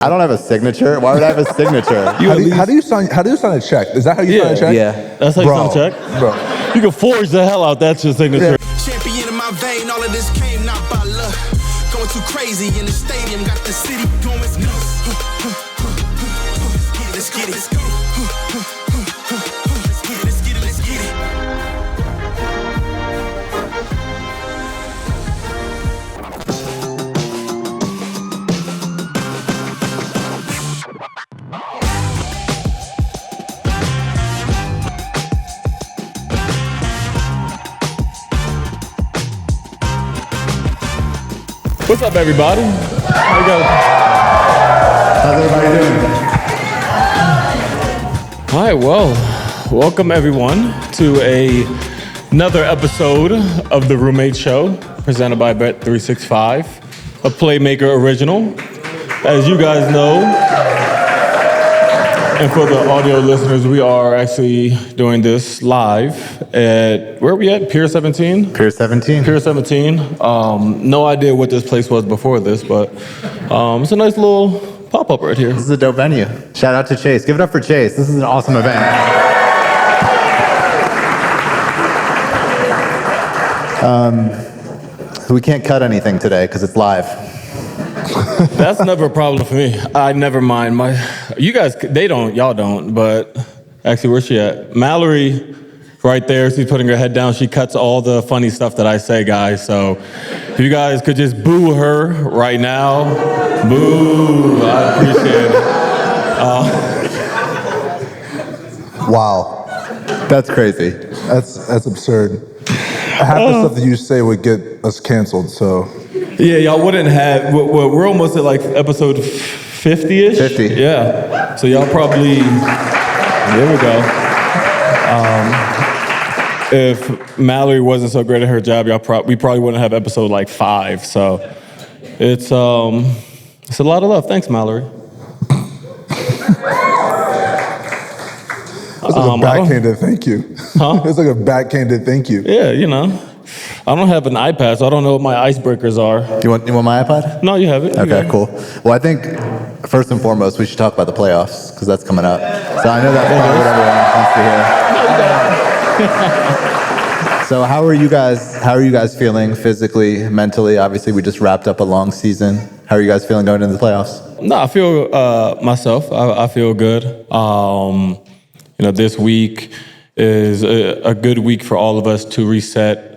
I don't have a signature. Why would I have a signature? How do you sign a check? Is that how you sign a check? Yeah. That's how you sign a check? Bro. You can forge the hell out that your signature. Champion in my vein, all of this came not by luck. Going too crazy in the stadium, got the city going nuts. Let's get it. Let's get it. Let's get it. Let's get it. What's up, everybody? How you going? How's everybody doing? All right, well, welcome everyone to another episode of The Roommate Show, presented by Bet365, a Playmaker original. As you guys know, and for the audio listeners, we are actually doing this live at, where are we at? Pier 17? Pier 17. Pier 17. No idea what this place was before this, but it's a nice little pop-up right here. This is a dope venue. Shout out to Chase. Give it up for Chase. This is an awesome event. We can't cut anything today because it's live. That's never a problem for me. I never mind. You guys, y'all don't, but actually, where's she at? Mallory, right there, she's putting her head down. She cuts all the funny stuff that I say, guys. So if you guys could just boo her right now, boo, I appreciate it. Wow. That's crazy. That's absurd. Half the stuff that you say would get us canceled, so. Yeah, y'all wouldn't have, we're almost at like episode 50-ish? 50. Yeah, so y'all probably, there we go. If Mallory wasn't so great at her job, we probably wouldn't have episode like 5, so it's a lot of love. Thanks, Mallory. It's like a backhanded thank you. Huh? It's like a backhanded thank you. Yeah, you know. I don't have an iPad, so I don't know what my icebreakers are. You want my iPad? No, you have it. Okay, cool. Well, I think first and foremost, we should talk about the playoffs because that's coming up. So I know that's probably what everyone wants to hear. So how are you guys feeling physically, mentally? Obviously, we just wrapped up a long season. How are you guys feeling going into the playoffs? No, I feel myself. I feel good. This week is a good week for all of us to reset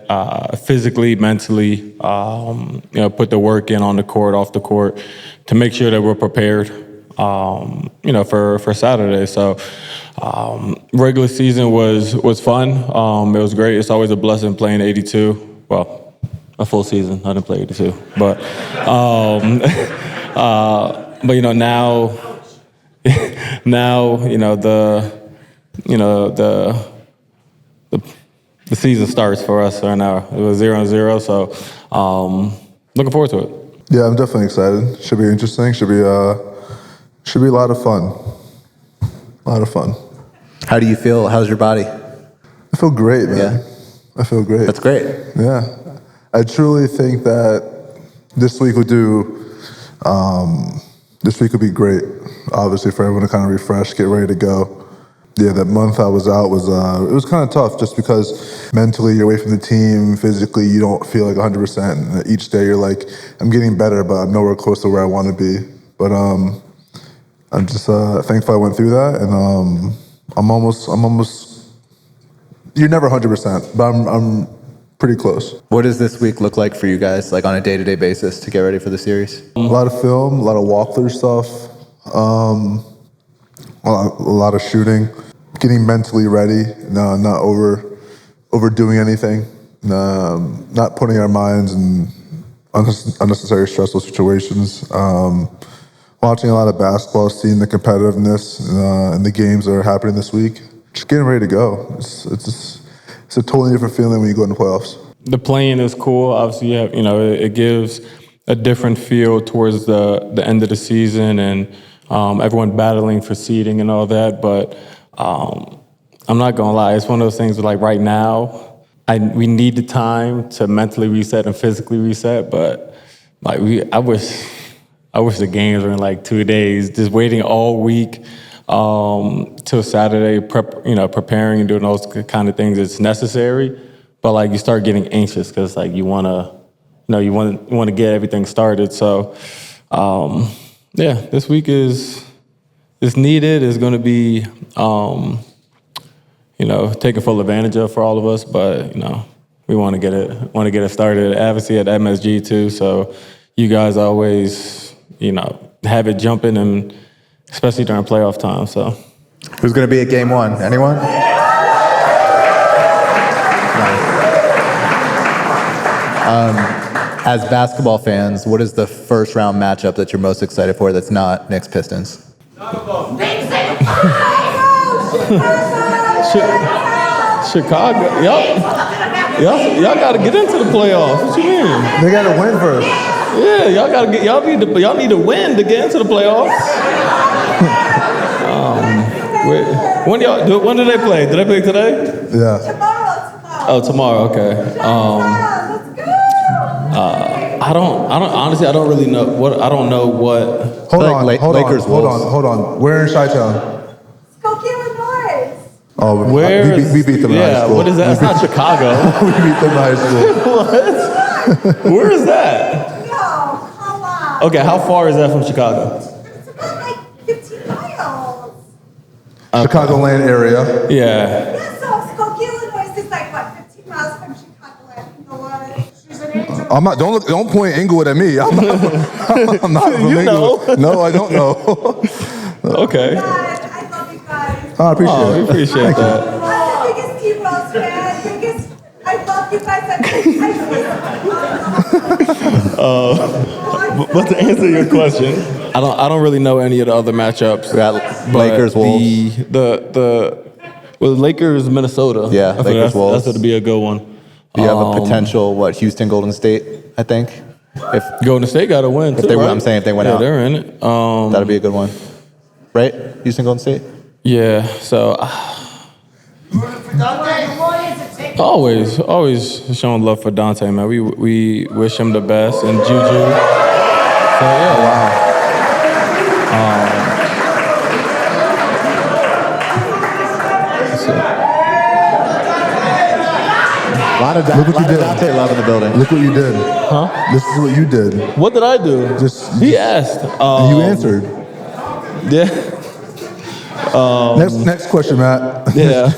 physically, mentally. Put the work in on the court, off the court, to make sure that we're prepared. For Saturday. So regular season was fun. It was great. It's always a blessing playing 82. Well, a full season. I didn't play 82, but now the season starts for us right now. It was 0-0, so looking forward to it. Yeah, I'm definitely excited. Should be interesting. Should be a lot of fun. A lot of fun. How do you feel? How's your body? I feel great, man. Yeah. I feel great. That's great. Yeah. I truly think that this week would be great, obviously, for everyone to kind of refresh, get ready to go. Yeah, that month I was out it was kind of tough just because mentally you're away from the team, physically you don't feel like 100%. And each day you're like, I'm getting better, but I'm nowhere close to where I want to be. But I'm just thankful I went through that, and I'm almost. You're never 100%, but I'm pretty close. What does this week look like for you guys, like on a day-to-day basis, to get ready for the series? A lot of film, a lot of walkthrough stuff, a lot of shooting, getting mentally ready, not overdoing anything, not putting our minds in unnecessary stressful situations. Watching a lot of basketball, seeing the competitiveness in the games that are happening this week. Just getting ready to go. It's a totally different feeling when you go into playoffs. The playing is cool. Obviously, it gives a different feel towards the end of the season, and everyone battling for seeding and all that. But I'm not gonna lie, it's one of those things where, like, right now, we need the time to mentally reset and physically reset. But like I wish I wish the games were in like 2 days. Just waiting all week till Saturday, preparing and doing those kind of things. It's necessary, but like you start getting anxious because like you want to get everything started. So this week is needed. It's going to be taken full advantage of for all of us, but we want to get it started. Obviously at MSG too, so you guys always have it jumping, and especially during playoff time. So who's going to be at game one? Anyone? As basketball fans, what is the first round matchup that you're most excited for that's not Knicks Pistons? Chicago, y'all got to get into the playoffs. What you mean? They got to win first. Yeah, y'all need to win to get into the playoffs. When do they play? Do they play today? Yeah. Oh, tomorrow. Okay. I don't really know what. I don't know what. Hold Wolves. on. We're in Chi-Town. Oh, Where? We beat them in high school. What is that? That's not Chicago. We beat them in high school. What? Where is that? Come on. Okay, how far is that from Chicago? It's about like 15 miles. Chicagoland area. Yeah. Yeah, so Skokie, Illinois is like, 15 miles from Chicagoland? You know what? She's an angel. I'm not. Don't point Inglewood at me. I'm not from You Inglewood. know. No, I don't know. Okay. God, I love you guys. I appreciate We it. appreciate that. I'm the biggest T-Rose fan. I love you guys. But to answer your question, I don't really know any of the other matchups. We got Lakers, Wolves. Lakers, Minnesota. Yeah, Lakers, Wolves. That's going to be a good one. You have a potential, Houston, Golden State, I think. If Golden State got to win, too, they win, right? I'm saying if they win out. They're in it. That'll be a good one. Right? Houston, Golden State? Yeah, so always showing love for Dante, man. We wish him the best, and Juju. So yeah. Wow. Look what you did. Dante love in the building. Look what you did. Huh? This is what you did. What did I do? He asked. You answered. Yeah. Next question, Matt. Yeah.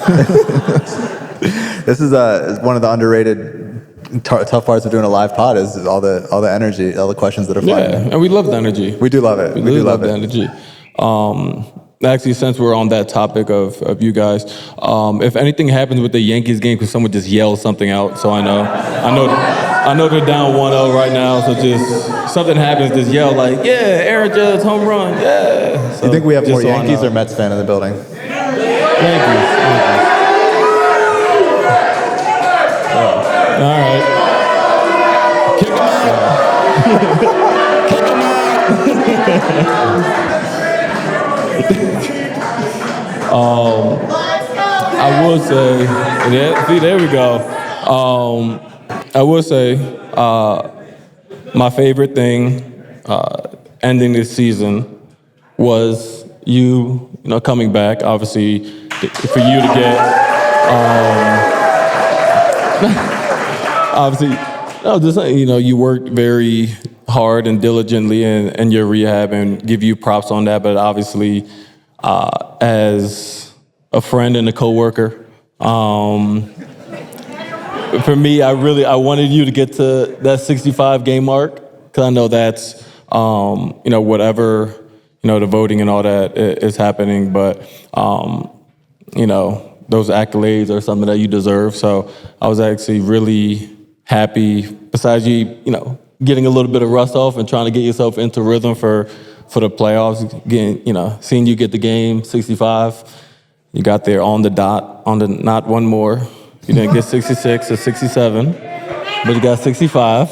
This is one of the underrated tough parts of doing a live pod is all the energy, all the questions that are fun. Yeah, and we love the energy. We do love it. We do love the energy. Actually, since we're on that topic of you guys, if anything happens with the Yankees game, could someone just yell something out so I know they're down 1-0 right now, so just something happens, just yell like, yeah, Aaron Judge, home run, yeah. So You think we have more just so I Yankees know. or Mets fan in the building? Yankees. All right. Kick him out. I will say, there we go. I will say, my favorite thing ending this season was you coming back. Obviously, for you to get, you worked very hard and diligently in your rehab, and give you props on that. But obviously, as a friend and a coworker, for me, I wanted you to get to that 65 game mark, because I know that's whatever the voting and all that is happening, but those accolades are something that you deserve. So I was actually really happy, besides you getting a little bit of rust off and trying to get yourself into rhythm for the playoffs, seeing you get the game 65. You got there on the dot, not one more. You didn't get 66 or 67, but you got 65.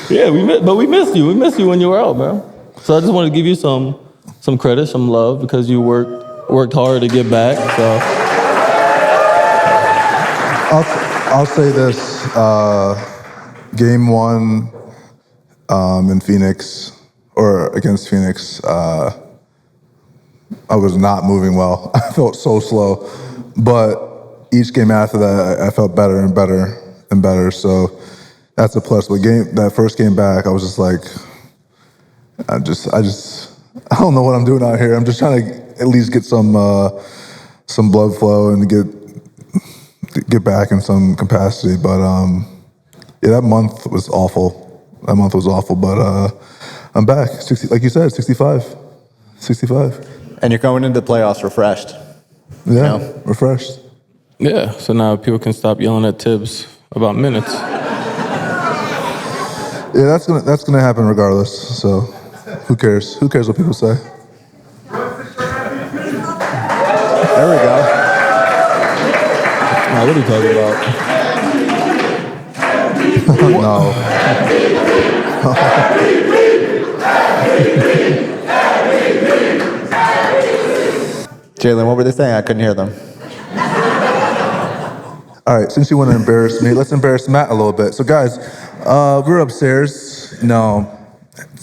Yeah, we missed you. We missed you when you were out, man. So I just wanted to give you some credit, some love, because you worked hard to get back. So I'll say this. Game 1 in Phoenix, or against Phoenix, I was not moving well. I felt so slow. But each game after that, I felt better and better and better. So that's a plus. But that first game back, I was just like, I don't know what I'm doing out here. I'm just trying to at least get some blood flow and get back in some capacity. But yeah, that month was awful. But I'm back. 60, like you said, 65. And you're going into the playoffs refreshed. Yeah, you know? refreshed. Yeah, so now people can stop yelling at Tibbs about minutes. Yeah, that's gonna happen regardless. So who cares? Who cares what people say? There we go. Now, what are you talking about? No. Jalen, what were they saying? I couldn't hear them. All right, since you want to embarrass me, let's embarrass Matt a little bit. So guys, we're upstairs,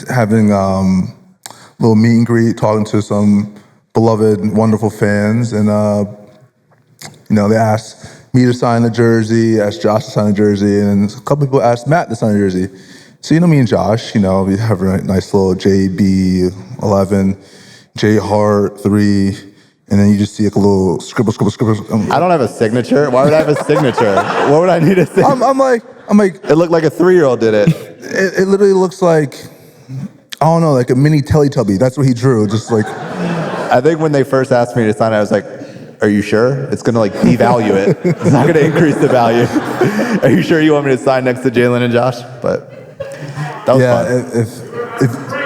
having little meet and greet, talking to some beloved, wonderful fans, and they asked me to sign a jersey, asked Josh to sign a jersey, and a couple people asked Matt to sign a jersey. So me and Josh, we have a nice little JB11, J Hart 3, and then you just see like a little scribble. I don't have a signature. Why would I have a signature? What would I need a signature? I'm like, it looked like a 3-year-old did it. It literally looks like, I don't know, like a mini Teletubby. That's what he drew, just like. I think when they first asked me to sign it, I was like, are you sure? It's gonna devalue it. It's not gonna increase the value. Are you sure you want me to sign next to Jalen and Josh? But that was fun.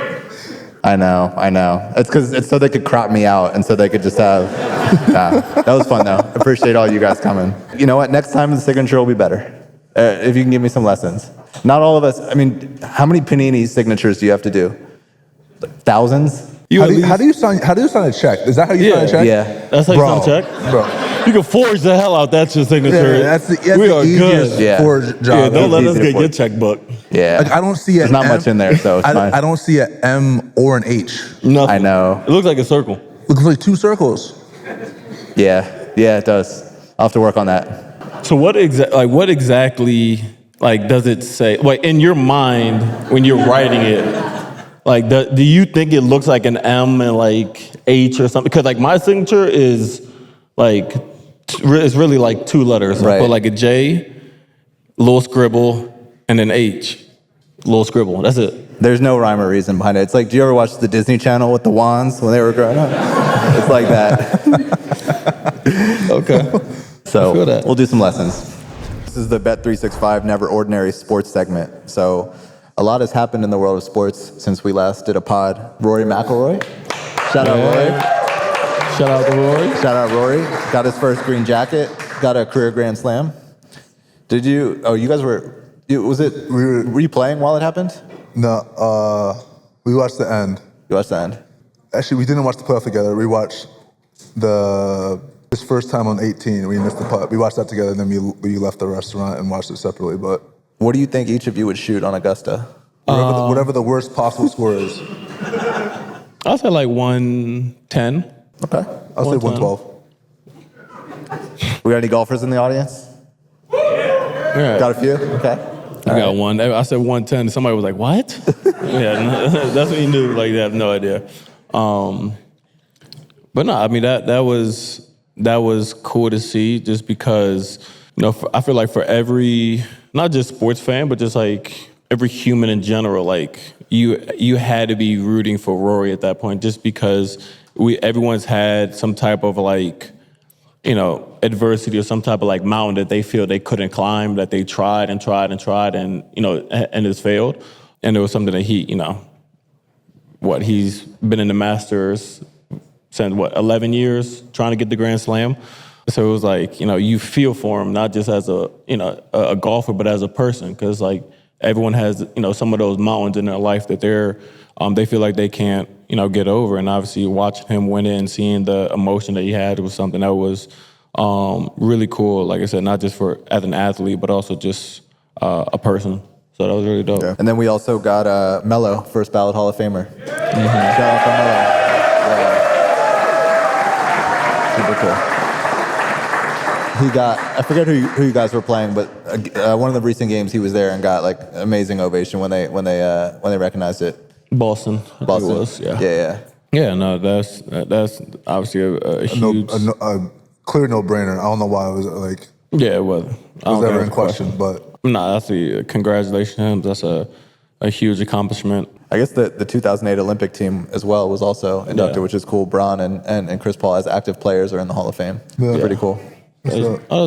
I know. It's because it's so they could crop me out and so they could just have, that was fun though. Appreciate all you guys coming. You know what, next time the signature will be better. If you can give me some lessons. Not all of us, how many Panini signatures do you have to do? Thousands? How do you sign a check? Is that how you sign a check? Yeah. That's how you sign a check? Bro. You can forge the hell out that your signature. Yeah, that's the we are easiest good. forge job. Yeah, don't let us easy to get your forge. checkbook. Yeah. I don't see There's not much in there, so it's fine. I don't see an M or an H. Nothing. I know. It looks like a circle. Looks like 2 circles. Yeah, it does. I'll have to work on that. So what exactly does it say? In your mind when you're writing it, do you think it looks like an M and H or something? Because my signature is it's really 2 letters. Right. I put a J, little scribble, and an H, little scribble. That's it. There's no rhyme or reason behind it. It's do you ever watch the Disney Channel with the wands when they were growing up? It's like that. Okay. So feel that. we'll do some lessons. This is the Bet365 Never Ordinary Sports Segment. So a lot has happened in the world of sports since we last did a pod. Rory McIlroy. Shout out Rory. Shout out to Rory. Shout out Rory. Got his first green jacket. Got a career Grand Slam. Did you? Oh, you guys were. Were you playing while it happened? No, we watched the end. You watched the end. Actually, we didn't watch the playoff together. We watched his first time on 18. We missed the putt. We watched that together, and then we left the restaurant and watched it separately. But What do you think each of you would shoot on Augusta? whatever the worst possible score is. I'll say 110. Okay. I'll say 112. We got any golfers in the audience? Yeah. Got a few? Okay. I got one. I said 110. Somebody was like, "What?" Yeah, that's when you knew. They have no idea. But no, that was cool to see. Just because I feel like for every not just sports fan, but just every human in general, you had to be rooting for Rory at that point, just because everyone's had some type of adversity or some type of mountain that they feel they couldn't climb, that they tried and it's failed. And it was something that he's been in the Masters since 11 years trying to get the Grand Slam. So it was you feel for him, not just as a golfer, but as a person. Cause everyone has, some of those mountains in their life that they feel like they can't, get over. And obviously watching him win it and seeing the emotion that he had was something that was really cool. Like I said, not just as an athlete, but also just a person. So that was really dope. Yeah. And then we also got Mello, first ballot Hall of Famer. Shout out to Mello. Super cool. He got, I forget who you guys were playing, but one of the recent games he was there and got like amazing ovation when they recognized it. Boston. I think it was, Yeah. Yeah, no, that's obviously a huge... A clear no-brainer. I don't know why it was like... Yeah, it was. It was ever in question, but... No, that's congratulations to him. That's a huge accomplishment. I guess the 2008 Olympic team as well was also inducted, which is cool. Bron and Chris Paul as active players are in the Hall of Fame. It's pretty cool. That's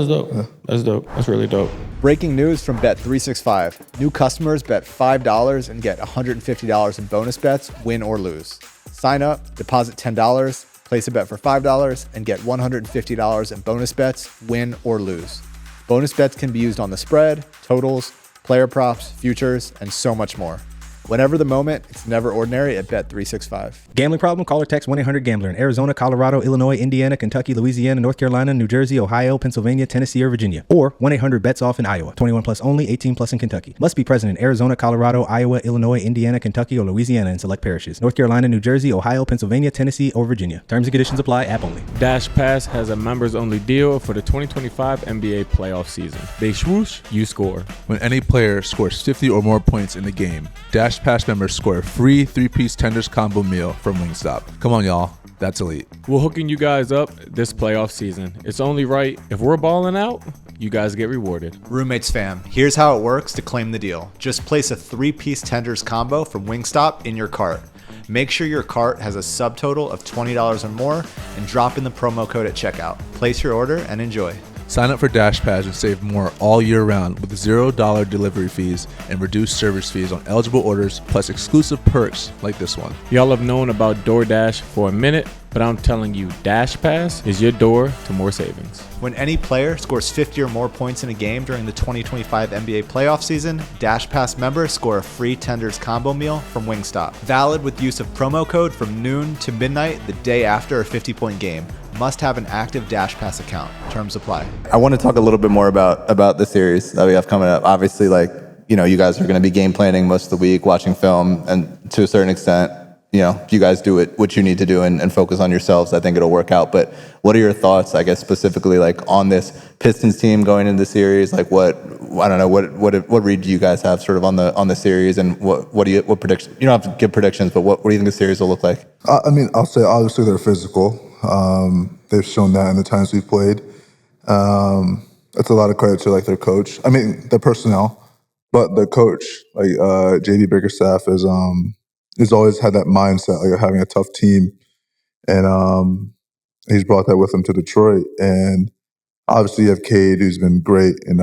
dope. Yeah. That's dope. That's really dope. Breaking news from Bet365. New customers bet $5 and get $150 in bonus bets, win or lose. Sign up, deposit $10, place a bet for $5, and get $150 in bonus bets, win or lose. Bonus bets can be used on the spread, totals, player props, futures, and so much more. Whenever the moment, it's never ordinary at Bet365. Gambling problem? Call or text 1-800-GAMBLER in Arizona, Colorado, Illinois, Indiana, Kentucky, Louisiana, North Carolina, New Jersey, Ohio, Pennsylvania, Tennessee, or Virginia. Or 1-800-BETS-OFF in Iowa. 21 plus only, 18 plus in Kentucky. Must be present in Arizona, Colorado, Iowa, Illinois, Indiana, Kentucky, or Louisiana in select parishes. North Carolina, New Jersey, Ohio, Pennsylvania, Tennessee, or Virginia. Terms and conditions apply. App only. Dash Pass has a members-only deal for the 2025 NBA playoff season. They swoosh, you score. When any player scores 50 or more points in the game, Dash Pass members score a free 3-piece tenders combo meal from Wingstop. Come on, y'all. That's elite. We're hooking you guys up this playoff season. It's only right. If we're balling out, you guys get rewarded. Roommates fam, here's how it works to claim the deal. Just place a 3-piece tenders combo from Wingstop in your cart. Make sure your cart has a subtotal of $20 or more and drop in the promo code at checkout. Place your order and enjoy. Sign up for Dash Pass and save more all year round with $0 delivery fees and reduced service fees on eligible orders, plus exclusive perks like this one. Y'all have known about DoorDash for a minute, but I'm telling you, Dash Pass is your door to more savings. When any player scores 50 or more points in a game during the 2025 NBA playoff season, Dash Pass members score a free tenders combo meal from Wingstop. Valid with use of promo code from noon to midnight the day after a 50-point game. Must have an active Dash Pass account. Terms apply. I want to talk a little bit more about the series that we have coming up. Obviously, you guys are going to be game planning most of the week, watching film, and to a certain extent, you guys do what you need to do and focus on yourselves. I think it'll work out. But what are your thoughts, I guess, specifically on this Pistons team going into the series? What read do you guys have sort of on the series, and what prediction? You don't have to give predictions, but what do you think the series will look like? I'll say obviously they're physical. They've shown that in the times we've played. That's a lot of credit to their coach. The personnel, but the coach, JB Bickerstaff, has always had that mindset, of having a tough team, and he's brought that with him to Detroit. And obviously, you have Cade, who's been great, and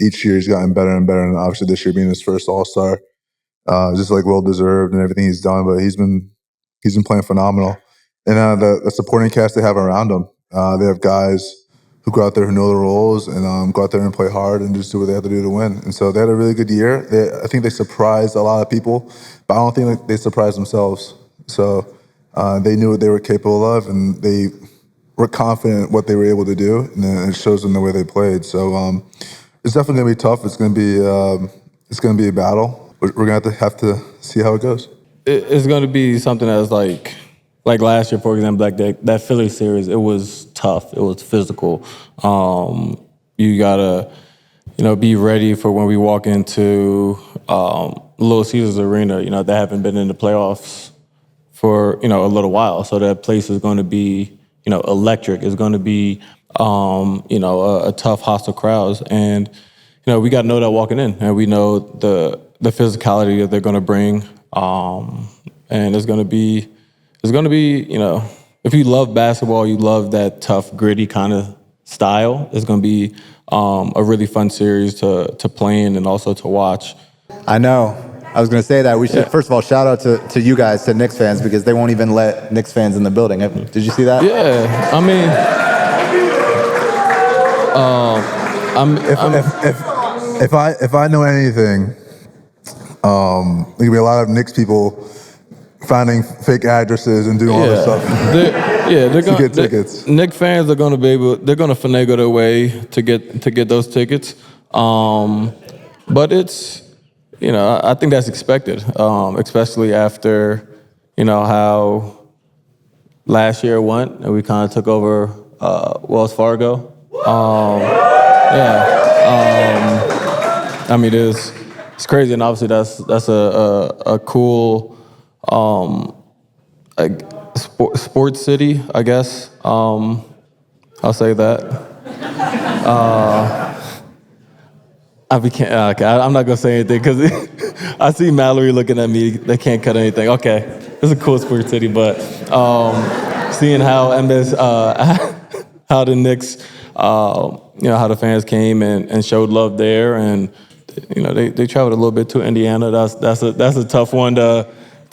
each year he's gotten better and better. And obviously, this year being his first All-Star, just well deserved and everything he's done. But he's been playing phenomenal. And the supporting cast they have around them, they have guys who go out there who know the roles and go out there and play hard and just do what they have to do to win. And so they had a really good year. I think they surprised a lot of people, but I don't think they surprised themselves. So they knew what they were capable of, and they were confident what they were able to do, and it shows in the way they played. So it's definitely going to be tough. It's going to be a battle. We're going to have to see how it goes. It's going to be something that's like last year, for example, that Philly series, it was tough. It was physical. You gotta, be ready for when we walk into Little Caesars Arena. They haven't been in the playoffs for a little while, so that place is going to be electric. It's going to be a tough, hostile crowds, and we got to know that walking in, and we know the physicality that they're going to bring, and it's going to be. It's going to be, if you love basketball, you love that tough, gritty kind of style, it's going to be a really fun series to play in and also to watch. I know. I was going to say that. We should, first of all, shout out to you guys, to Knicks fans, because they won't even let Knicks fans in the building. Did you see that? Yeah. If I know anything, there's going to be a lot of Knicks people finding fake addresses and doing all this stuff. They're to get tickets. Knicks fans are going to be able. They're going to finagle their way to get those tickets. But it's I think that's expected, especially after, how last year went and we kind of took over Wells Fargo. I mean, it's crazy, and obviously that's a cool sports city, I guess. I'll say that. I'm not gonna say anything because I see Mallory looking at me. They can't cut anything. Okay, it's a cool sports city, but seeing how how the Knicks, how the fans came and showed love there, and they traveled a little bit to Indiana. That's a tough one to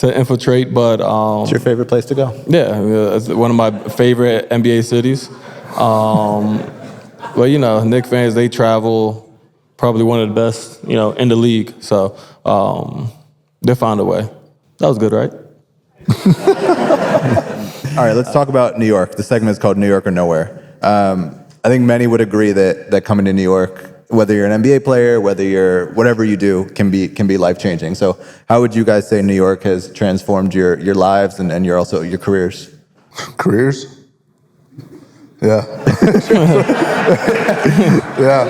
infiltrate, but It's your favorite place to go? yeah, it's one of my favorite NBA cities. But Knicks fans, they travel. Probably one of the best, in the league. So they found a way. That was good, right? All right, let's talk about New York. The segment is called New York or Nowhere. I think many would agree that coming to New York, whether you're an NBA player, whether you're whatever you do, can be life changing. So how would you guys say New York has transformed your lives and your careers? Careers? Yeah. Yeah.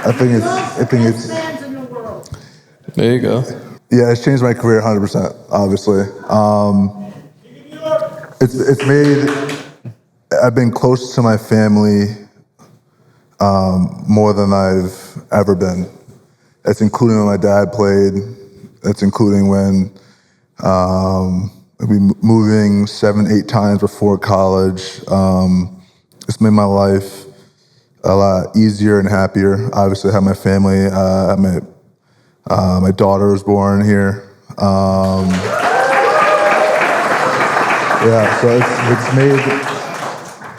I think it's. There you go. Yeah, it's changed my career 100%. Obviously, it's made. I've been close to my family more than I've ever been. That's including when my dad played. That's including when I've been moving 7-8 times before college. It's made my life a lot easier and happier. Obviously, I have my family. My daughter was born here. So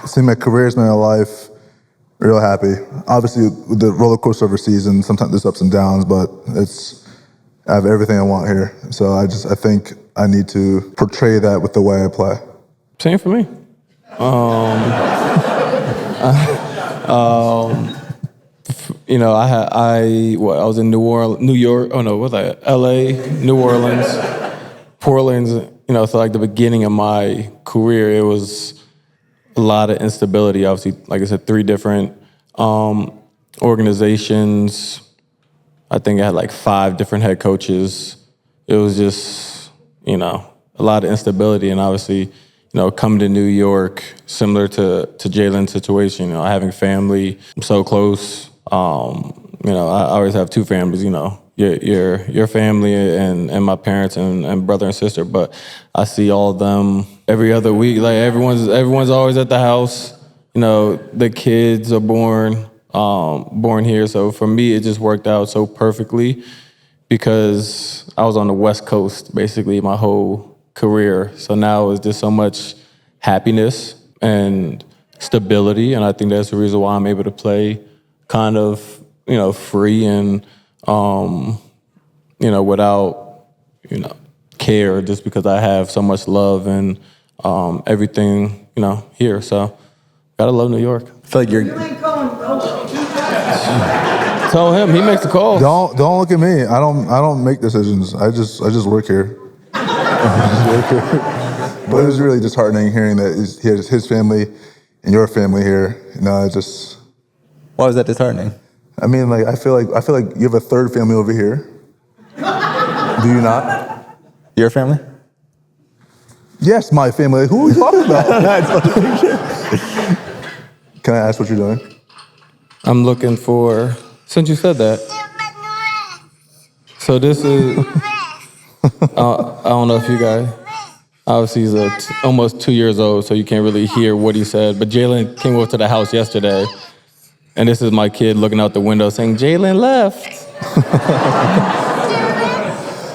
it's made my career, it's made my life real happy. Obviously, with the roller coaster of a season, sometimes there's ups and downs, but I have everything I want here. So I think I need to portray that with the way I play. Same for me. I was in New York. Oh no, what was I? L.A., New Orleans, Portland. So like the beginning of my career, it was a lot of instability. Obviously, like I said, 3 different organizations. I think I had like 5 different head coaches. It was just, a lot of instability, and obviously, coming to New York, similar to Jalen's situation, having family so close. I always have 2 families, your family and my parents and brother and sister, but I see all of them every other week. Like everyone's always at the house. The kids are born here. So for me, it just worked out so perfectly because I was on the West Coast basically my whole career. So now it's just so much happiness and stability, and I think that's the reason why I'm able to play kind of, free and, without, care, just because I have so much love and everything, here. So gotta love New York. I feel like You ain't going nowhere. Tell him, he makes the calls. Don't look at me. I don't make decisions. I just work here. But it was really disheartening hearing that he has his family and your family here. Why was that disheartening? I mean, like I feel like you have a 3rd family over here. Do you not? Your family? Yes, my family. Who are we talking about? Can I ask what you're doing? I'm looking for, since you said that. So this is, I don't know if you guys, obviously he's almost 2 years old, so you can't really hear what he said, but Jalen came over to the house yesterday, and this is my kid looking out the window saying, Jalen left.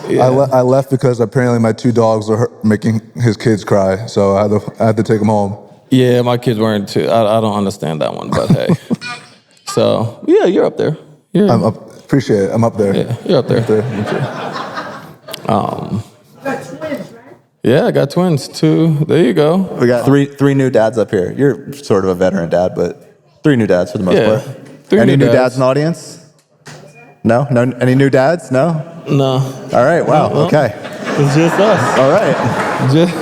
Yeah. I left because apparently my 2 dogs are making his kids cry, so I had to take them home. Yeah, my kids weren't too. I don't understand that one, but hey. So yeah, you're up there. Appreciate it. I'm up there. Yeah, you're up there. Got twins, right? Yeah, I got twins too. There you go. We got three new dads up here. You're sort of a veteran dad, but 3 new dads for the most Yeah, part. 3 Any new new dads dads. in the audience? No? Any new dads? No? No, All right, wow, No. okay. it's just us. All right. Just,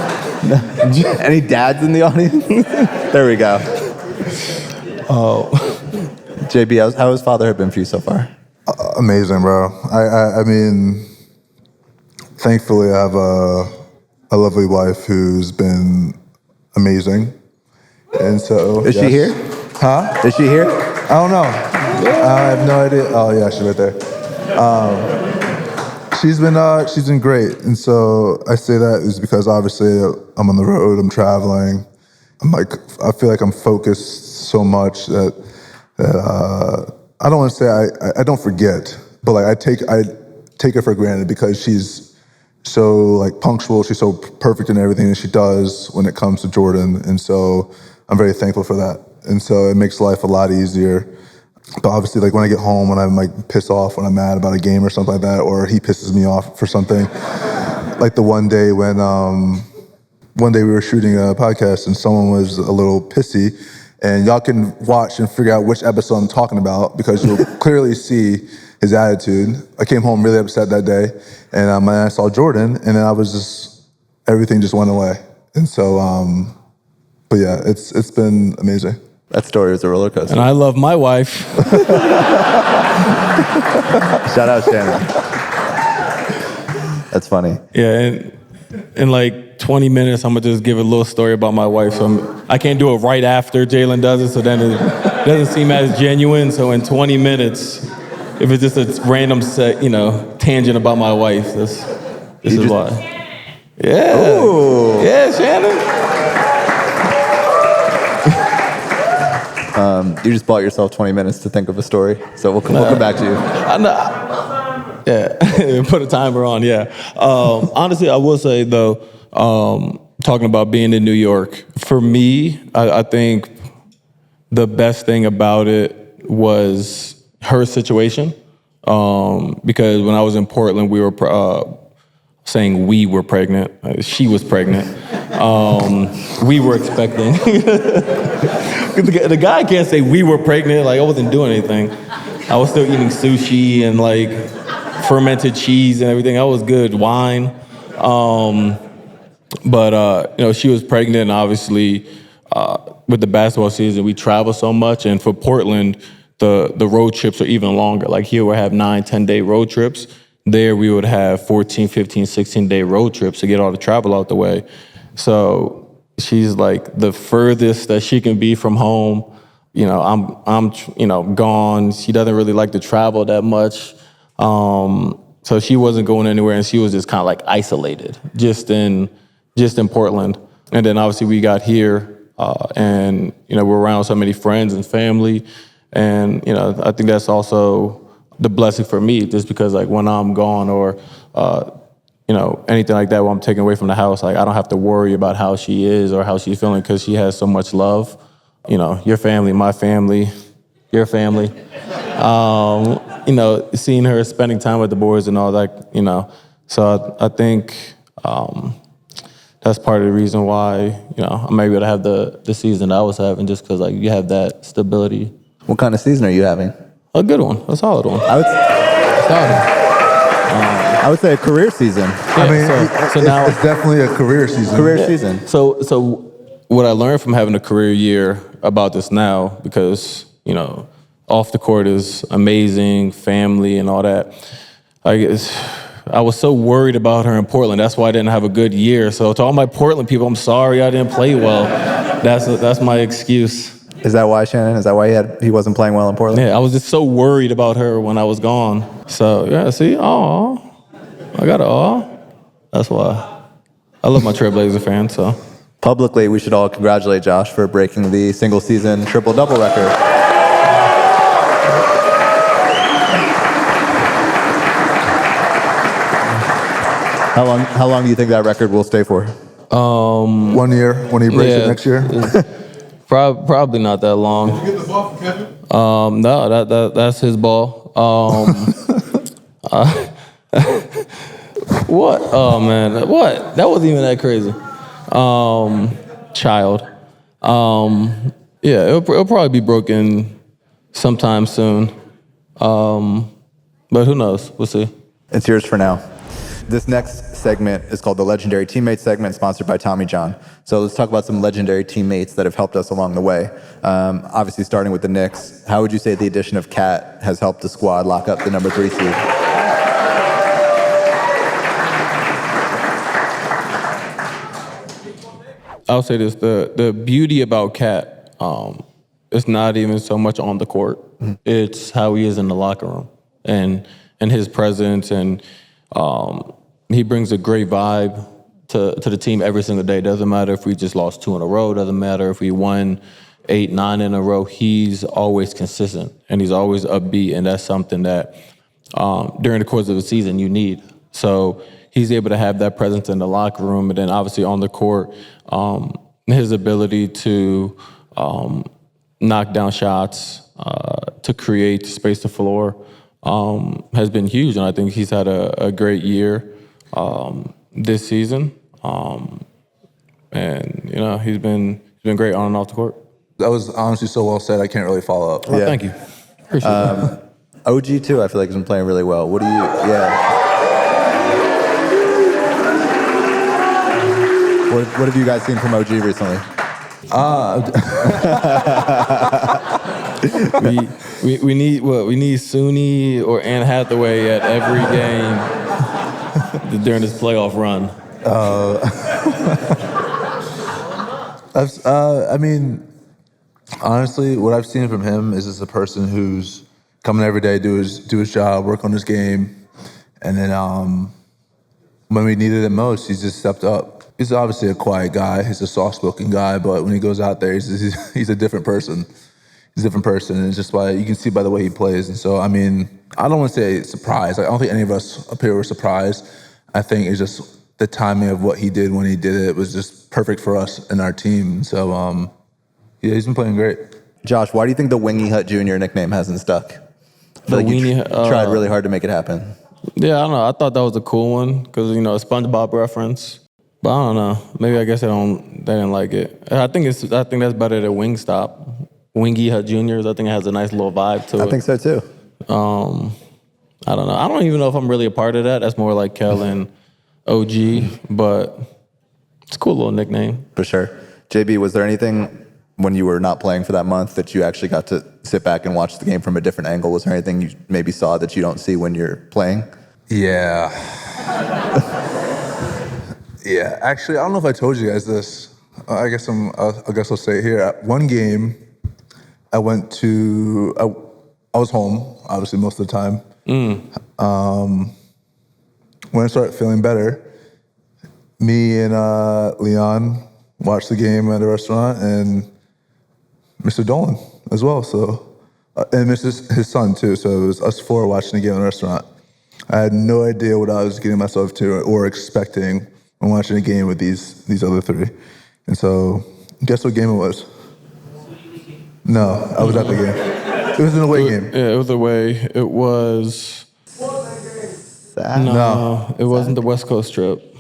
Any dads in the audience? There we go. oh, JB, how has fatherhood been for you so far? Amazing, bro. I mean, thankfully, I have a lovely wife who's been amazing. And so, Is she here? Huh? Is she here? I don't know. I have no idea. Oh yeah, she's right there. She's been great, and so I say that is because obviously I'm on the road, I'm traveling. I feel like I'm focused so much that I don't want to say I don't forget, but like I take her for granted because she's so like punctual. She's so perfect in everything that she does when it comes to Jordan, and so I'm very thankful for that. And so it makes life a lot easier. But obviously, like when I get home, when I'm like pissed off, when I'm mad about a game or something like that, or he pisses me off for something, like the one day when we were shooting a podcast and someone was a little pissy, and y'all can watch and figure out which episode I'm talking about because you'll clearly see his attitude. I came home really upset that day, and I saw Jordan, and then everything just went away. And so, but yeah, it's been amazing. That story was a roller coaster. and I love my wife. Shout out Shannon. That's funny. Yeah, and in like 20 minutes, I'm gonna just give a little story about my wife. So I can't do it right after Jalen does it, so then it doesn't seem as genuine. So in 20 minutes, if it's just a random tangent about my wife, this is why. Yeah. Ooh. Yeah, Shannon. You just bought yourself 20 minutes to think of a story, so we'll come back to you. I know. Yeah, put a timer on. Yeah. Honestly, I will say though, talking about being in New York, for me, I think the best thing about it was her situation, because when I was in Portland, we were saying we were pregnant. She was pregnant. We were expecting. The guy can't say we were pregnant. Like I wasn't doing anything. I was still eating sushi and like fermented cheese and everything. I was good. Wine. But she was pregnant, and obviously with the basketball season, we travel so much. And for Portland, the road trips are even longer. Like here we have 9-10-day road trips. There we would have 14, 15, 16-day road trips to get all the travel out the way. So she's like the furthest that she can be from home. I'm gone. She doesn't really like to travel that much. So she wasn't going anywhere, and she was just kind of like isolated, just in Portland. And then obviously we got here, and we're around so many friends and family, and I think that's also the blessing for me, just because like when I'm gone or anything like that, when I'm taken away from the house, like I don't have to worry about how she is or how she's feeling because she has so much love. Your family, my family, your family. Seeing her spending time with the boys and all that, So I think that's part of the reason why, I'm able to have the season I was having, just because like you have that stability. What kind of season are you having? A good one, a solid one. I would say a career season. I mean, so now it's definitely a career season. Career season. So what I learned from having a career year about this now, because off the court is amazing, family and all that. I was so worried about her in Portland. That's why I didn't have a good year. So to all my Portland people, I'm sorry I didn't play well. That's my excuse. Is that why, Shannon? Is that why he wasn't playing well in Portland? Yeah, I was just so worried about her when I was gone. So yeah, see, I got That's why. I love my Trailblazer fans. So Publicly, we should all congratulate Josh for breaking the single season triple-double record. How long do you think that record will stay for? 1 year when he breaks it next year. Probably not that long. Did you get the ball from Kevin? No, that's his ball. What? Oh man, what? That wasn't even that crazy. Child. Yeah, it'll probably be broken sometime soon. But who knows? We'll see. It's yours for now. This next segment is called the Legendary Teammate Segment, sponsored by Tommy John. So let's talk about some legendary teammates that have helped us along the way. Obviously, starting with the Knicks, how would you say the addition of Cat has helped the squad lock up the number 3 seed? I'll say this: the beauty about Cat, it's not even so much on the court; it's how he is in the locker room and his presence, and he brings a great vibe to the team every single day. Doesn't matter if we just lost 2 in a row. Doesn't matter if we won 8, 9 in a row. He's always consistent and he's always upbeat, and that's something that during the course of the season you need. So he's able to have that presence in the locker room, and then obviously on the court, his ability to knock down shots, to create space to floor, has been huge, and I think he's had a great year this season. And he's been great on and off the court. That was honestly so well said. I can't really follow up. Oh, yeah. Thank you. Appreciate that. OG too, I feel like has been playing really well. What do you? Yeah. What have you guys seen from OG recently? We need what? We need Suni or Anne Hathaway at every game during this playoff run. I mean, honestly, what I've seen from him is just a person who's coming every day, do his job, work on his game, and then when we needed it most, he's just stepped up. He's obviously a quiet guy. He's a soft-spoken guy, but when he goes out there, he's a different person. He's a different person, and it's just why you can see by the way he plays. And so, I mean, I don't want to say surprised. I don't think any of us up here were surprised. I think it's just the timing of what he did when he did it was just perfect for us and our team. So, yeah, he's been playing great. Josh, why do you think the Wingy Hut Jr. nickname hasn't stuck? I feel like you tried really hard to make it happen. Yeah, I don't know. I thought that was a cool one because, a SpongeBob reference. But I don't know. Maybe I guess they didn't like it. I think that's better than Wingstop. Wingy Hut Juniors. I think it has a nice little vibe to it. I think so too. I don't know. I don't even know if I'm really a part of that. That's more like Kel and OG, but it's a cool little nickname. For sure. JB, was there anything when you were not playing for that month that you actually got to sit back and watch the game from a different angle? Was there anything you maybe saw that you don't see when you're playing? Yeah. Yeah, actually, I don't know if I told you guys this. I guess I'll say it here. At one game, I went to. I was home, obviously, most of the time. When I started feeling better, me and Leon watched the game at a restaurant, and Mr. Dolan as well. So, and his son too. So it was us 4 watching the game at a restaurant. I had no idea what I was getting myself to or expecting when watching a game with these other 3. And so, guess what game it was? No, I was at the game. It was an away game. Yeah, it was away. It was... No, it wasn't the West Coast trip.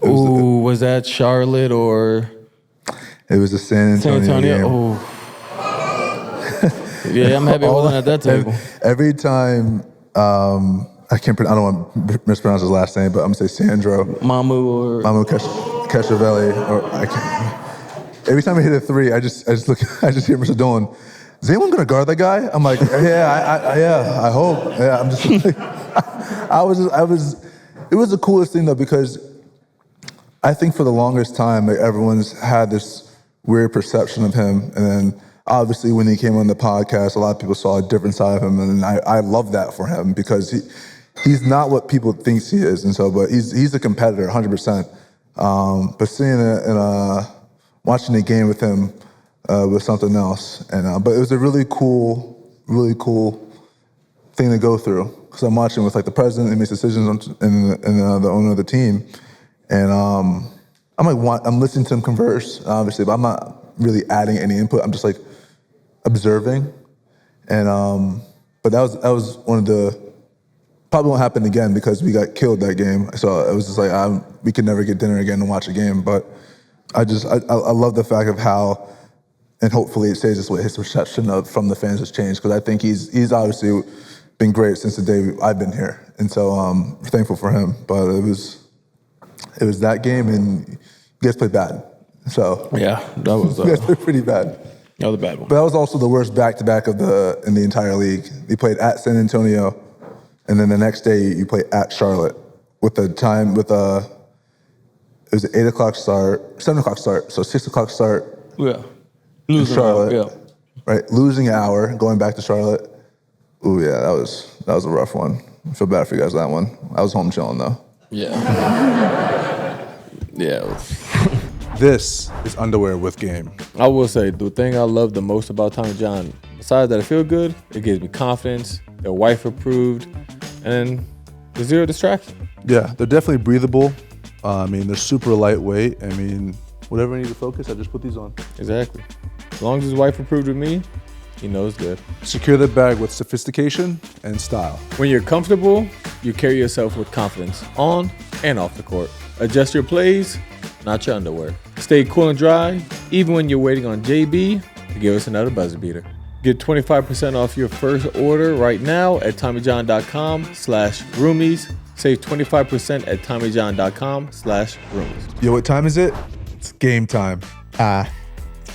Was that Charlotte or... It was the San Antonio game. Oh. Yeah, I'm happy I wasn't at that table. Every time... I don't want to mispronounce his last name, but I'm gonna say Sandro. Mamu Cashavelli, or I can't. Every time I hit a 3, I just hear Mr. Dolan. Is anyone gonna guard that guy? I'm like, yeah, I hope. Yeah, I'm just like, it was the coolest thing though, because I think for the longest time, like, everyone's had this weird perception of him, and then obviously when he came on the podcast, a lot of people saw a different side of him, and I love that for him because he's not what people think he is, and so, but he's a competitor, 100%. But seeing it and watching the game with him was something else, and but it was a really cool thing to go through because I'm watching with like the president and makes decisions and the owner of the team, and I'm listening to him converse, obviously, but I'm not really adding any input. I'm just like observing, and but that was one of the. Probably won't happen again because we got killed that game. So it was just like, we could never get dinner again and watch a game. But I love the fact of how and hopefully it stays this way. His perception from the fans has changed because I think he's obviously been great since the day I've been here, and so thankful for him. But it was that game, and you guys played bad. So Yeah, that was you guys played pretty bad. that was a bad one. But that was also the worst back-to-back in the entire league. You played at San Antonio, and then the next day you played at Charlotte with it was an 8 o'clock start, 7 o'clock start, so 6 o'clock start. Yeah. In Charlotte, Yeah. right? Losing an hour, going back to Charlotte. Ooh, yeah, that was a rough one. I feel bad for you guys that one. I was home chilling though. Yeah. Yeah. It was. This is Underwear with Game. I will say the thing I love the most about Tommy John, besides that I feel good, it gives me confidence. They're wife approved, and there's zero distraction. Yeah, they're definitely breathable. I mean, they're super lightweight. I mean, whatever I need to focus, I just put these on. Exactly. As long as his wife approved with me, he knows good. Secure the bag with sophistication and style. When you're comfortable, you carry yourself with confidence on and off the court. Adjust your plays, not your underwear. Stay cool and dry, even when you're waiting on JB to give us another buzzer beater. Get 25% off your first order right now at TommyJohn.com/roomies. Save 25% at TommyJohn.com/roomies. Yo, what time is it? It's game time.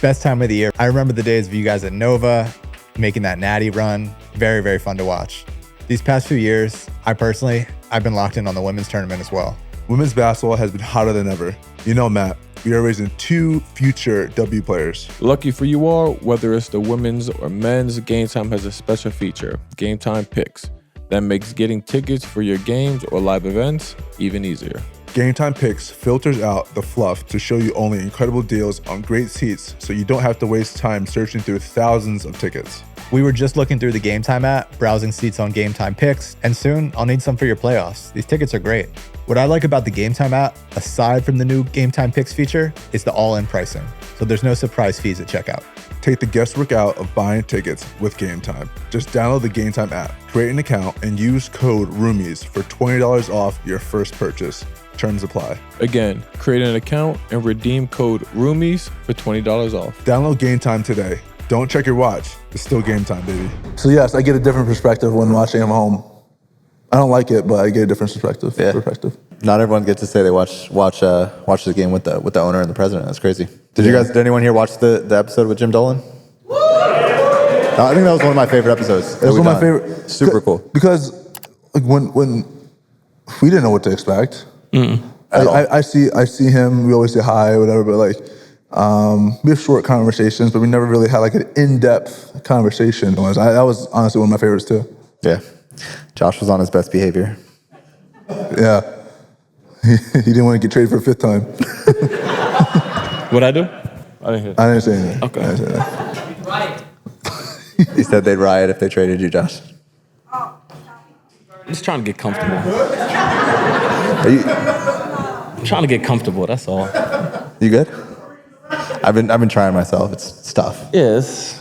Best time of the year. I remember the days of you guys at Nova, making that natty run. Very, very fun to watch. These past few years, I've been locked in on the women's tournament as well. Women's basketball has been hotter than ever. You know, Matt, we are raising 2 future W players. Lucky for you all, whether it's the women's or men's, Gametime has a special feature, Gametime Picks, that makes getting tickets for your games or live events even easier. Gametime Picks filters out the fluff to show you only incredible deals on great seats so you don't have to waste time searching through thousands of tickets. We were just looking through the Gametime app, browsing seats on Gametime Picks, and soon I'll need some for your playoffs. These tickets are great. What I like about the Gametime app, aside from the new Gametime Picks feature, is the all-in pricing. So there's no surprise fees at checkout. Take the guesswork out of buying tickets with Gametime. Just download the Gametime app, create an account, and use code ROOMIES for $20 off your first purchase. Terms apply. Again, create an account and redeem code ROOMIES for $20 off. Download Gametime today. Don't check your watch. It's still game time, baby. So yes, I get a different perspective when watching them home. I don't like it, but I get a different perspective. Not everyone gets to say they watch the game with the owner and the president. That's crazy. Did anyone here watch the episode with Jim Dolan? I think that was one of my favorite episodes. It was one of my favorite. Super cool. Because like when we didn't know what to expect. I see him. We always say hi, whatever. But like, we have short conversations, but we never really had like an in-depth conversation. That was honestly one of my favorites too. Yeah, Josh was on his best behavior. Yeah, he didn't want to get traded for a 5th time. What'd I do? I didn't hear that. I didn't say anything. Okay. I didn't say that. He said they'd riot if they traded you, Josh. I'm just trying to get comfortable. I'm trying to get comfortable, that's all. You good? I've been trying myself. It's tough. Yeah, it's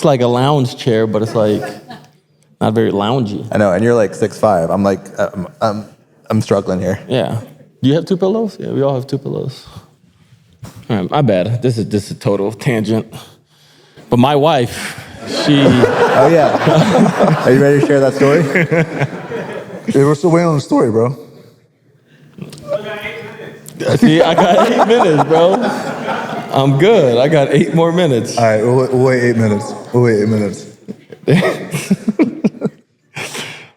like a lounge chair, but it's like not very loungy. I know, and you're like 6'5". I'm like, I'm struggling here. Yeah. Do you have 2 pillows? Yeah, we all have 2 pillows. All right, my bad. This is a total tangent. But my wife, she... Oh, yeah. Are you ready to share that story? Yeah, we're still waiting on the story, bro. See, I got 8 minutes, bro. I'm good. I got 8 more minutes. All right, we'll wait 8 minutes.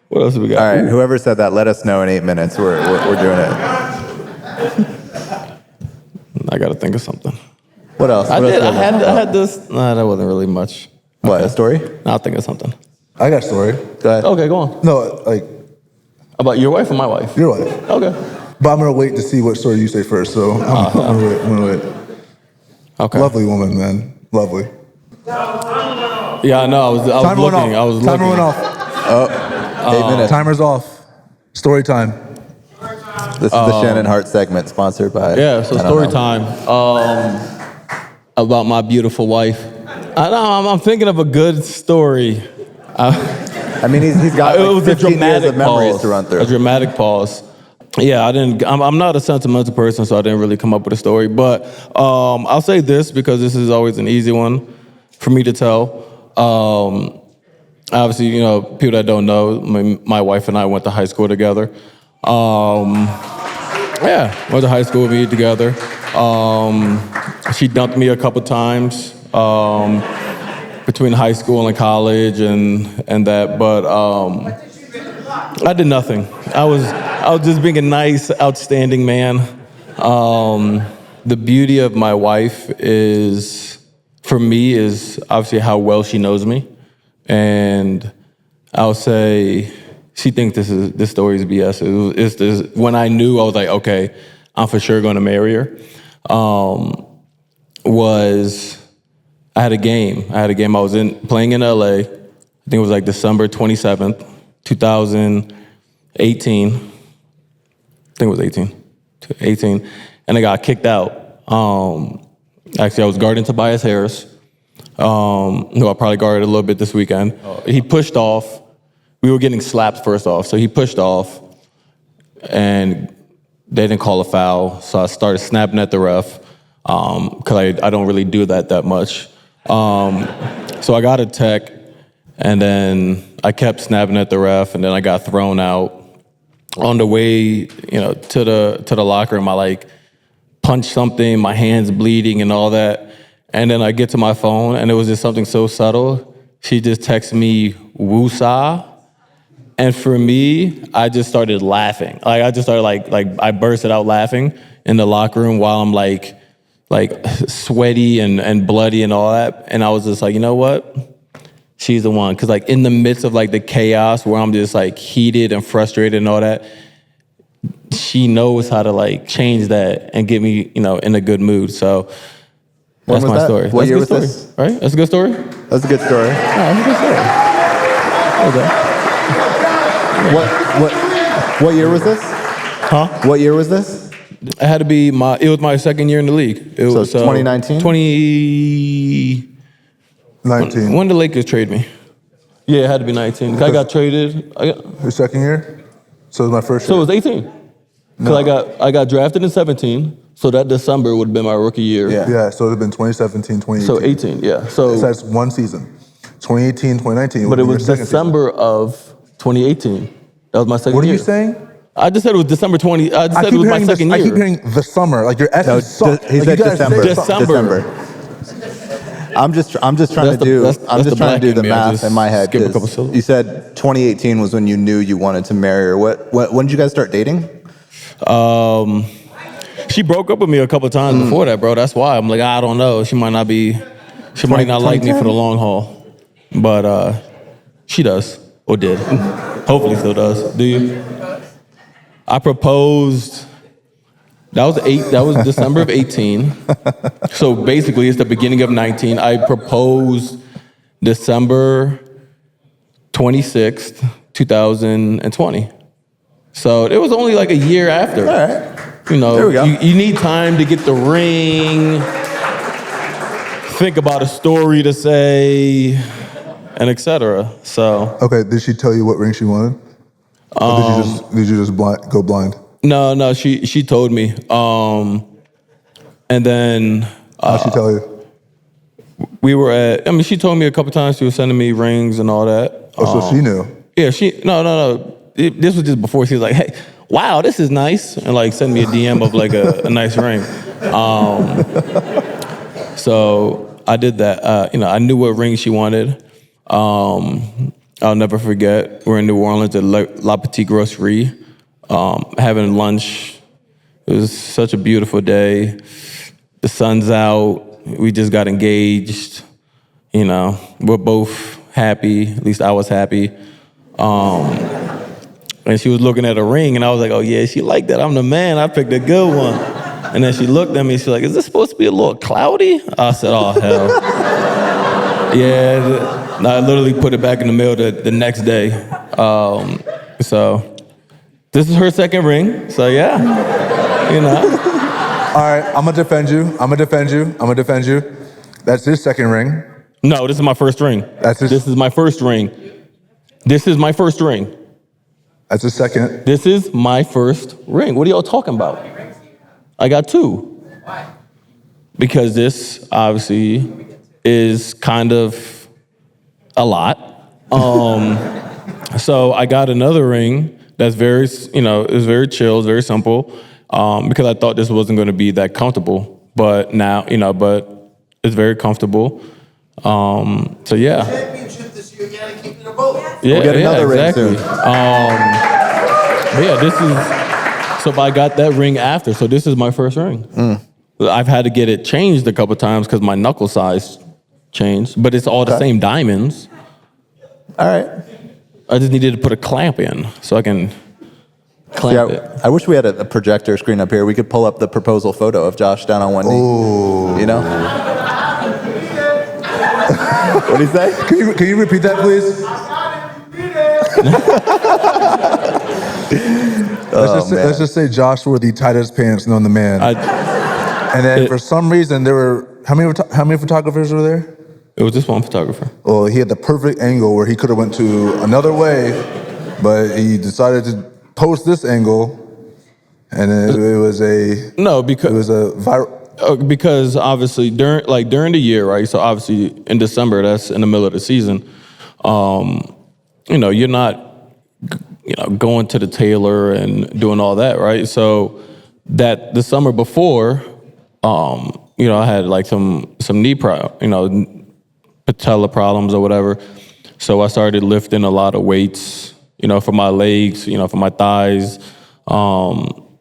What else do we got? All right, whoever said that, let us know in 8 minutes. We're doing it. I got to think of something. What else? I had this. Nah, that wasn't really much. What, a story? I'll think of something. I got a story. Go ahead. Okay, go on. No, like About your wife or my wife? your wife. Okay. But I'm gonna wait to see what story you say first. So I'm gonna wait. Okay. Lovely woman, man. Lovely. Yeah, I know. I was looking. Timer went off. 8 minutes. Timer's off. Story time. This is the Shannon Hart segment, sponsored by... Yeah, so story time. About my beautiful wife. I'm thinking of a good story. I mean, he's got It like was a 15 years dramatic of memories pause. to run through. A dramatic pause. Yeah, I'm not a sentimental person, so I didn't really come up with a story. But I'll say this because this is always an easy one. for me to tell. Obviously, you know, people that don't know, my wife and I went to high school together. Went to high school with me together. She dumped me a couple times between high school and college and that, but I did nothing. I was just being a nice, outstanding man. The beauty of my wife for me, is obviously how well she knows me. And I'll say she thinks this story is BS. When I knew, I was like, okay, I'm for sure going to marry her. I had a game. I was playing in LA. I think it was like December 27th, 2018. I think it was 18. And I got kicked out. Actually, I was guarding Tobias Harris, who I probably guarded a little bit this weekend. He pushed off. We were getting slapped first off, so he pushed off, and they didn't call a foul, so I started snapping at the ref, because I don't really do that much. So I got a tech, and then I kept snapping at the ref, and then I got thrown out. On the way, to the locker room, I punched something, my hand's bleeding and all that. And then I get to my phone, and it was just something so subtle. She just texted me, "Woosah." And for me, I just started laughing. I just started I bursted out laughing in the locker room while I'm sweaty and bloody and all that. And I was just like, you know what? She's the one. Because in the midst of the chaos where I'm just heated and frustrated and all that, she knows how to change that and get me, in a good mood. So that's my story. What year was this? Right? That's a good story? That's a good story. That's a good story. Okay. What year was this? Huh? What year was this? It had to be it was my second year in the league. It was 2019? 19. When did the Lakers trade me? Yeah, it had to be 19. I got traded. Your second year? So it was my first So year? it was 18. Because I got drafted in 17, so that December would have been my rookie year. Yeah, so it would have been 2017, 2018. So 18, yeah. So that's one season. 2018, 2019. But it was December of 2018. That was my second year. What are you saying? I just said it was December 20. I just said it was my second year. I keep hearing the summer. Your S's suck. He said December. December. I'm just trying to do the math in my head. 'Cause you said 2018 was when you knew you wanted to marry her. When did you guys start dating? She broke up with me a couple times before that, bro. That's why I'm I don't know. She might not like me for the long haul, but she does or did. Hopefully, still does. Do you? I proposed. That was December of 18. So basically, it's the beginning of 19. I proposed December 26th, 2020. So it was only a year after. All right. There we go. You need time to get the ring, think about a story to say, and etc. So. Okay, did she tell you what ring she wanted? Or did you just go blind? No, she told me. And then how'd she tell you? We were she told me a couple times she was sending me rings and all that. Oh, so she knew. Yeah, no. This was just before she was like, "Hey, wow, this is nice," and send me a DM of a nice ring. So I did that. I knew what ring she wanted. I'll never forget. We're in New Orleans at La Petite Grocerie, having lunch. It was such a beautiful day. The sun's out. We just got engaged. We're both happy. At least I was happy. And she was looking at a ring, and I was like, "Oh yeah, she liked that. I'm the man. I picked a good one." And then she looked at me. She's like, "Is this supposed to be a little cloudy?" I said, "Oh hell." Yeah. I literally put it back in the mail the next day. So this is her second ring. So yeah, All right, I'm gonna defend you. That's his second ring. No, this is my first ring. This is my first ring. This is my first ring. That's his second. This is my first ring. What are y'all talking about? I got two. Why? Because this, obviously, is kind of a lot. So I got another ring that's very, is very chill, it's very simple, because I thought this wasn't going to be that comfortable. But now, but it's very comfortable. So yeah. Championship this year, you gotta keep it a both. Yeah, We'll get another ring exactly. soon. But yeah, so I got that ring after, so this is my first ring. I've had to get it changed a couple times because my knuckle size changed, but it's all the same diamonds. All right. I just needed to put a clamp in so I can clamp it. I wish we had a projector screen up here. We could pull up the proposal photo of Josh down on one knee. Oh. You know? What do you say? Can you repeat that, please? Let's just say Josh wore the tightest pants known to man. And then for some reason there were how many photographers were there? It was just one photographer. Well, he had the perfect angle where he could have went to another way, but he decided to post this angle, and it was a viral. Because obviously during the year, right? So obviously in December, that's in the middle of the season. You're not going to the tailor and doing all that, right? So that the summer before, I had like some knee patella problems or whatever. So I started lifting a lot of weights, for my legs, for my thighs,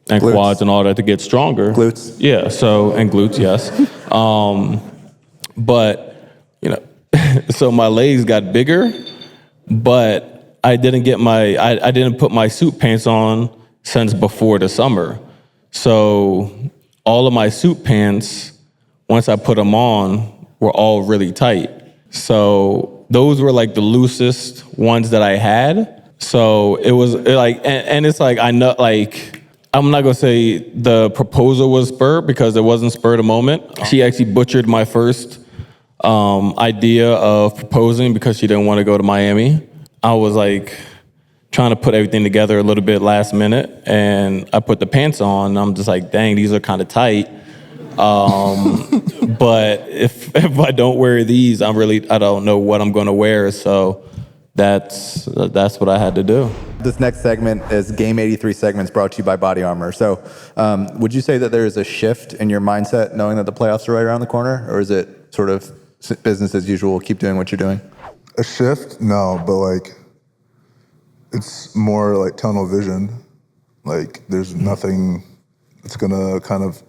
and glutes. Quads and all that to get stronger. Glutes. Yeah. So, and glutes, yes. But, so my legs got bigger, but I didn't put my suit pants on since before the summer. So all of my suit pants, once I put them on, were all really tight. So those were like the loosest ones that I had. So it was like, and it's like, I know, like, I'm not gonna say the proposal was spurred because it wasn't spurred a moment. She actually butchered my first idea of proposing because she didn't want to go to Miami. I was like trying to put everything together a little bit last minute, and I put the pants on. And I'm just like, dang, these are kind of tight. But if I don't wear these, I don't know what I'm gonna wear. So that's what I had to do. This next segment is Game 83 Segments, brought to you by BodyArmor. So would you say that there is a shift in your mindset knowing that the playoffs are right around the corner, or is it sort of business as usual, keep doing what you're doing? A shift? No, but like it's more like tunnel vision. Like there's nothing that's gonna kind of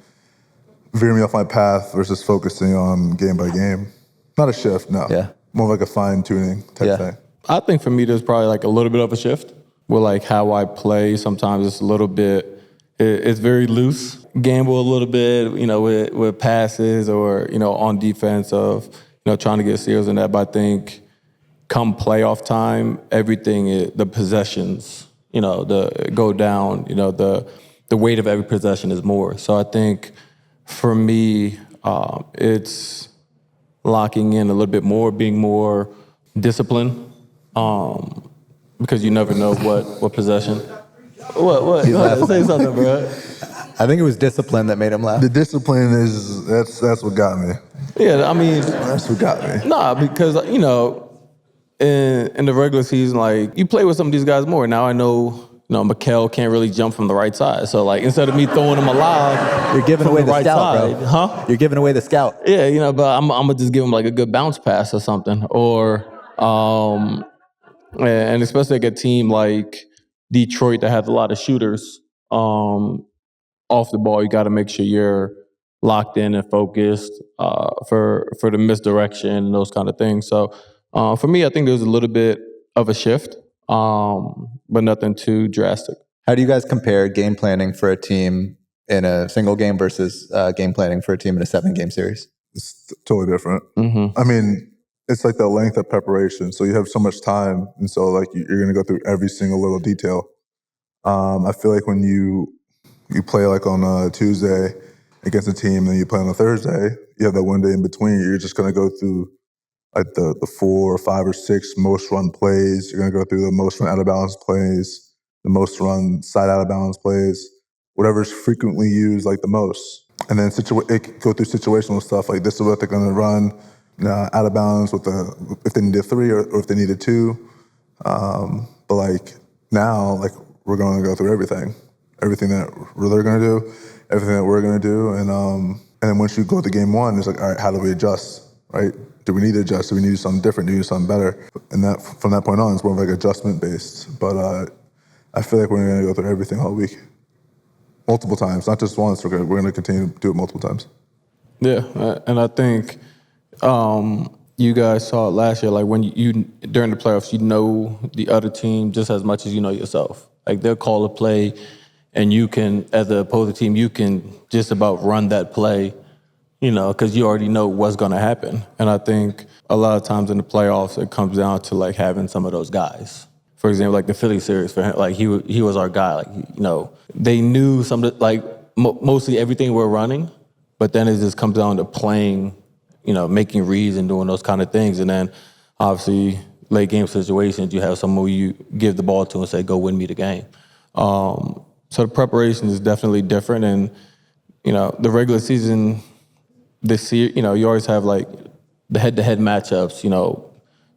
veer me off my path versus focusing on game by game. Not a shift, no. Yeah. More like a fine tuning type thing. I think for me, there's probably like a little bit of a shift with like how I play. Sometimes it's a little bit, it's very loose. Gamble a little bit, with passes or, on defense of, trying to get steals and that. But I think come playoff time, everything, the possessions, go down, the weight of every possession is more. So I think for me, it's locking in a little bit more, being more disciplined. Because you never know what possession. What? Say something, bro. I think it was discipline that made him laugh. The discipline is that's what got me. Yeah, I mean, that's what got me. Nah, because in the regular season, like you play with some of these guys more. Now I know, Mikal can't really jump from the right side. So like instead of me throwing him a lob, you're giving away the right scout, side, bro. huh? You're giving away the scout. Yeah, but I'm gonna just give him like a good bounce pass or something, or. And especially like a team like Detroit that has a lot of shooters off the ball, you got to make sure you're locked in and focused for the misdirection and those kind of things. So for me, I think there's a little bit of a shift, but nothing too drastic. How do you guys compare game planning for a team in a single game versus game planning for a team in a 7-game series? It's totally different. Mm-hmm. I mean, it's like the length of preparation. So you have so much time. And so like you're going to go through every single little detail. I feel like when you play like on a Tuesday against a team and then you play on a Thursday, you have that one day in between. You're just going to go through like the 4 or 5 or 6 most run plays. You're going to go through the most run out of bounds plays, the most run side out of bounds plays, whatever's frequently used like the most. And then go through situational stuff like this is what they're going to run out of balance with if they needed 3 or if they needed 2. But like now, like we're going to go through everything that they're going to do, everything that we're going to do, and then once you go to game 1, it's like, all right, how do we adjust, right? Do we need to adjust? Do we need to do something different? Do we need to do something better? And that from that point on, it's more of like adjustment based. But I feel like we're going to go through everything all week, multiple times, not just once. We're going to continue to do it multiple times. Yeah, and I think you guys saw it last year. Like when you during the playoffs, you know the other team just as much as you know yourself. Like they'll call a play, and you can, as the opposing team, you can just about run that play, because you already know what's going to happen. And I think a lot of times in the playoffs, it comes down to like having some of those guys. For example, like the Philly series for him, like he was our guy. Like they knew mostly everything we're running, but then it just comes down to playing, making reads and doing those kind of things. And then obviously late game situations, you have someone who you give the ball to and say, go win me the game. So the preparation is definitely different. And, the regular season this year, you always have like the head-to-head matchups,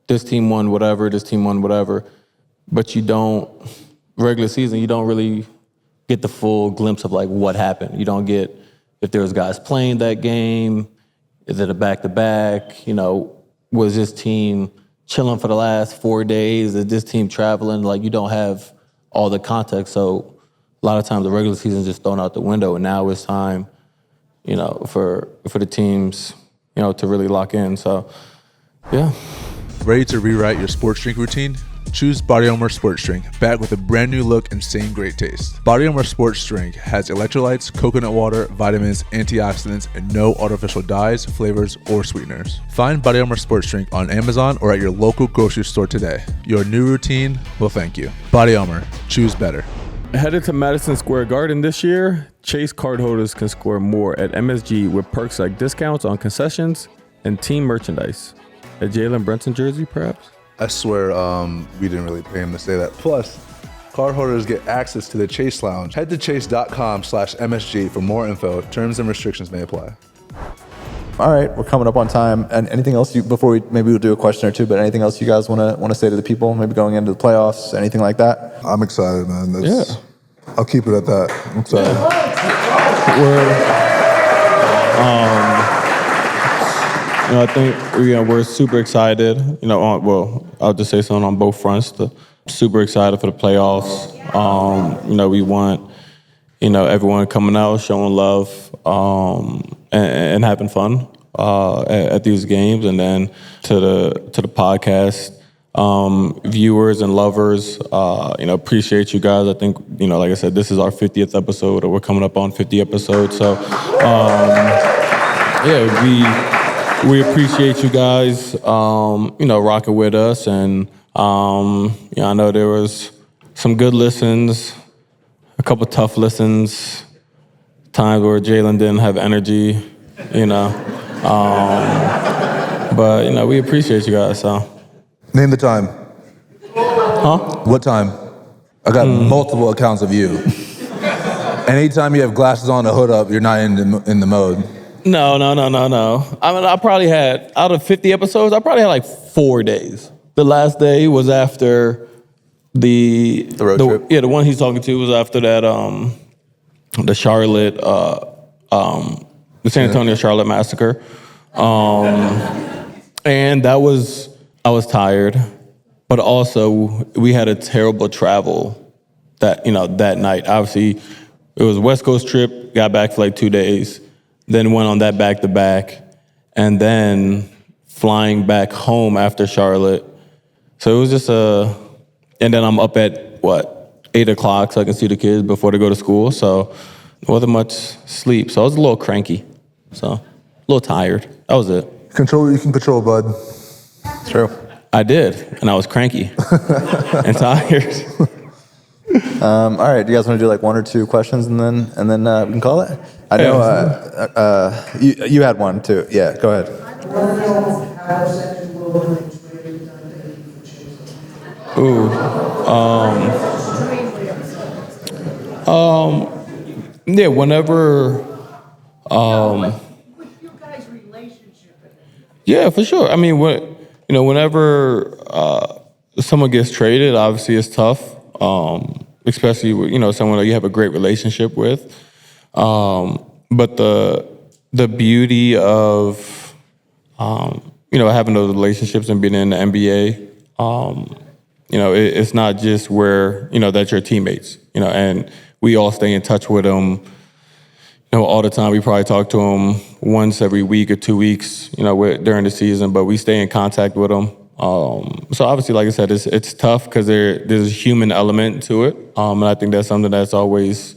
this team won whatever, this team won whatever. But regular season, you don't really get the full glimpse of like what happened. You don't get if there was guys playing that game, is it a back-to-back, was this team chilling for the last 4 days, is this team traveling? Like you don't have all the context. So a lot of times the regular season is just thrown out the window, and now it's time, for the teams, to really lock in. So, yeah. Ready to rewrite your sports drink routine? Choose BodyArmor Sports Drink, back with a brand new look and same great taste. BodyArmor Sports Drink has electrolytes, coconut water, vitamins, antioxidants, and no artificial dyes, flavors, or sweeteners. Find BodyArmor Sports Drink on Amazon or at your local grocery store today. Your new routine will thank you. BodyArmor, choose better. Headed to Madison Square Garden this year, Chase cardholders can score more at MSG with perks like discounts on concessions and team merchandise. A Jalen Brunson jersey, perhaps? I swear we didn't really pay him to say that. Plus, cardholders get access to the Chase Lounge. Head to chase.com/MSG for more info. Terms and restrictions may apply. All right, we're coming up on time. And anything else before maybe we'll do a question or two, but anything else you guys want to say to the people, maybe going into the playoffs, anything like that? I'm excited, man. I'll keep it at that. I'm excited. I think we're super excited. I'll just say something on both fronts. Super excited for the playoffs. We want everyone coming out, showing love, and having fun at these games. And then to the podcast viewers and lovers, appreciate you guys. I think like I said, this is our 50th episode, or we're coming up on 50 episodes. So we appreciate you guys, rocking with us. And, I know there was some good listens, a couple tough listens, times where Jalen didn't have energy, but, we appreciate you guys, so. Name the time. Huh? What time? I got multiple accounts of you. Anytime you have glasses on, a hood up, you're not in the mode. No. I mean, I probably had, out of 50 episodes, I probably had like 4 days. The last day was after the road trip. Yeah, the one he's talking to was after that, the Charlotte, the San Antonio Charlotte massacre. And I was tired, but also we had a terrible travel that night. Obviously, it was a West Coast trip, got back for like 2 days. Then went on that back-to-back, and then flying back home after Charlotte. So it was just and then I'm up at, 8 o'clock so I can see the kids before they go to school. So it wasn't much sleep. So I was a little cranky. So a little tired. That was it. Control what you can control, bud. True. I did, and I was cranky and tired. All right, do you guys want to do like 1 or 2 questions and then we can call it? I know you had one too. Yeah, go ahead. Yeah, whenever With you guys' relationship. Yeah, for sure. I mean, whenever someone gets traded, obviously it's tough, especially with, someone that you have a great relationship with. But the beauty of having those relationships and being in the NBA, it's not just where that your teammates, and we all stay in touch with them. All the time. We probably talk to them once every week or 2 weeks, during the season, but we stay in contact with them. So obviously, like I said, it's tough because there's a human element to it. And I think that's something that's always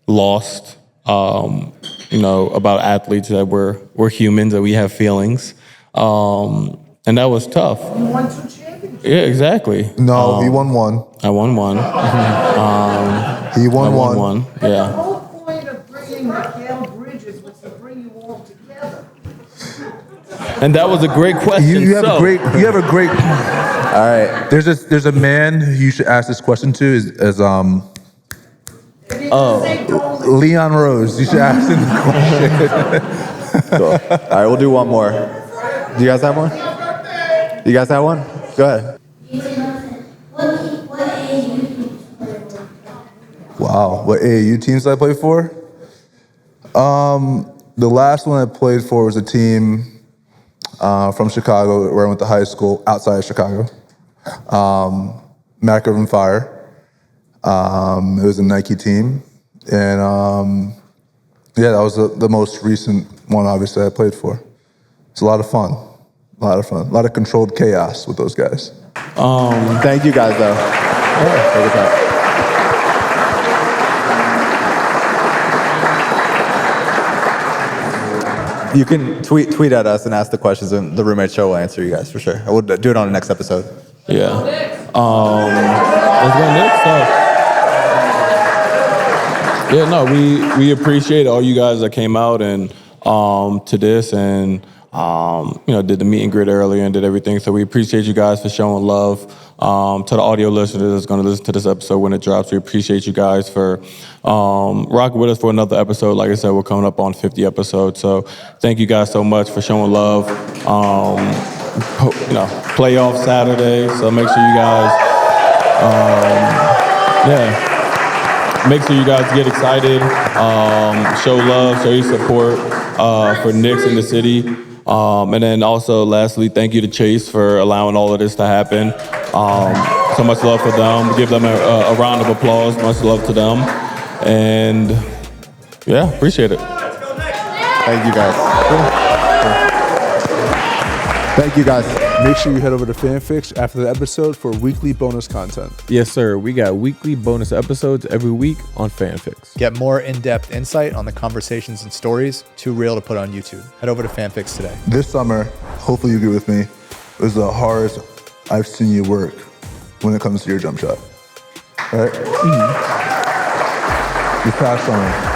lost, about athletes, that we're humans and we have feelings. And that was tough. You won 2 championships. Yeah, exactly. No, he won 1. I won 1. He won I won 1. 1. Yeah. The whole point of bringing Mikal Bridges was to bring you all together. And that was a great question. You have a great. All right. There's a man who you should ask this question to is Leon Rose. You should ask him the question. Cool. All right, we'll do one more. Do you guys have one? You guys have one? Go ahead. Wow, what AAU teams did I play for? The last one I played for was a team from Chicago, where I went to high school, outside of Chicago. Mac Irvin Fire. It was a Nike team. And that was the most recent one, obviously, I played for. It's a lot of fun. A lot of controlled chaos with those guys. Thank you guys, though. Take it up. You can tweet at us and ask the questions, and the roommate show will answer you guys for sure. We'll do it on the next episode. Yeah. Let's go Knicks. Yeah, no, we appreciate all you guys that came out and to this and did the meet and greet earlier and did everything. So we appreciate you guys for showing love. To the audio listeners that's going to listen to this episode when it drops, we appreciate you guys for rocking with us for another episode. Like I said, we're coming up on 50 episodes. So thank you guys so much for showing love. Playoff Saturday, so make sure you guys, make sure you guys get excited, show love, show your support for Knicks in the city. And then also, lastly, thank you to Chase for allowing all of this to happen. So much love for them. Give them a round of applause. Much love to them. And appreciate it. Thank you guys. Thank you guys. Make sure you head over to Fanfix after the episode for weekly bonus content. Yes, sir. We got weekly bonus episodes every week on Fanfix. Get more in-depth insight on the conversations and stories too real to put on YouTube. Head over to Fanfix today. This summer, hopefully you agree with me, was the hardest I've seen you work when it comes to your jump shot. All right? This past summer,